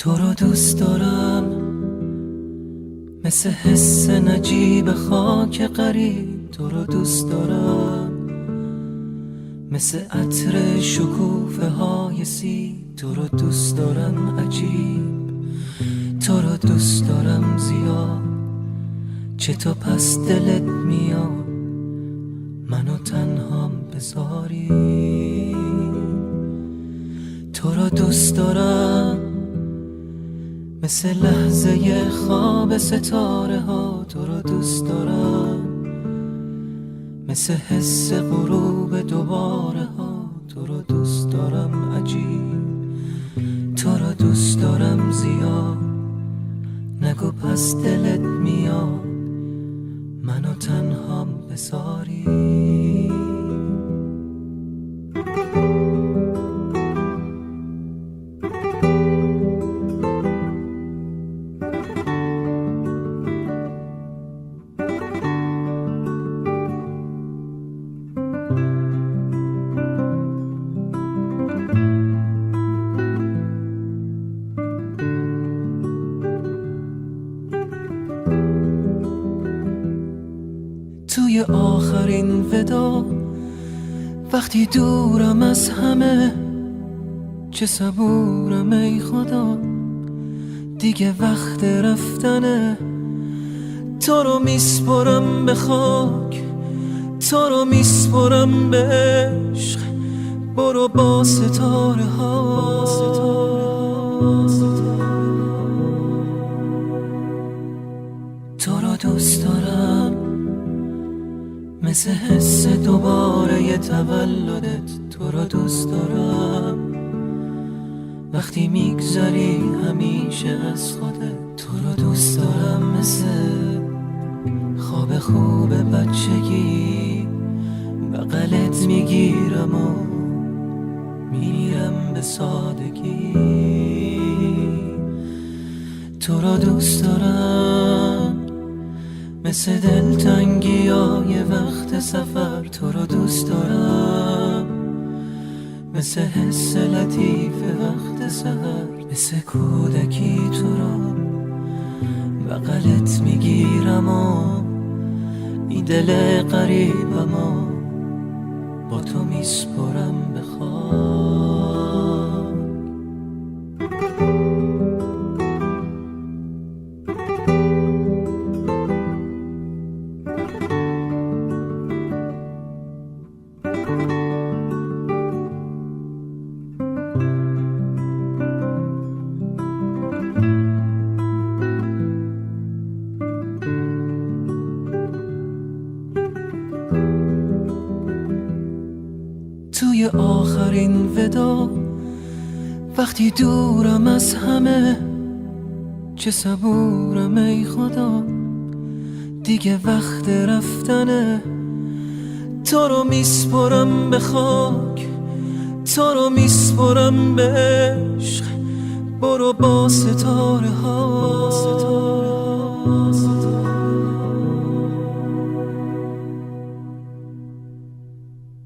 تو رو دوست دارم مثل حس نجیب خاک غریب. تو رو دوست دارم مثل عطر شکوفه های سی. تو رو دوست دارم عجیب، تو رو دوست دارم زیاد. چطور پس دلت میاد منو تنهام بذاری؟ تو رو دوست دارم مثل لحظه خواب ستاره ها. تو رو دوست دارم مثل حس غروب دوباره ها. تو رو دوست دارم عجیب، تو رو دوست دارم زیاد. نگو پس دلت میاد منو تنهام بذاری؟ توی آخرین ودا وقتی دورم از همه، چه صبورم ای خدا دیگه وقت رفتنه. تو رو میسپرم به خاک، تو رو میسپرم به عشق. برو با ستاره ها. تو رو دوست دارم مثل حس دوباره تولدت. تو رو دوست دارم وقتی میگذری همیشه از خودت. تو رو دوست دارم مثل خواب خوب بچگی. بغلت میگیرم و میرم به سادگی. تو رو دوست دارم مثل دلتنگی های وقت سفر. تو رو دوست دارم مثل حس لطیف وقت سحر. مثل کودکی تو رو بغلت میگیرم و این دل غریبم و با تو میسپرم به خاک. توی آخرین ودا وقتی دورم از همه، چه صبورم ای خدا دیگه وقت رفتنه. تو رو میسپرم به خاک، تو رو میسپرم به عشق. برو با ستاره ها.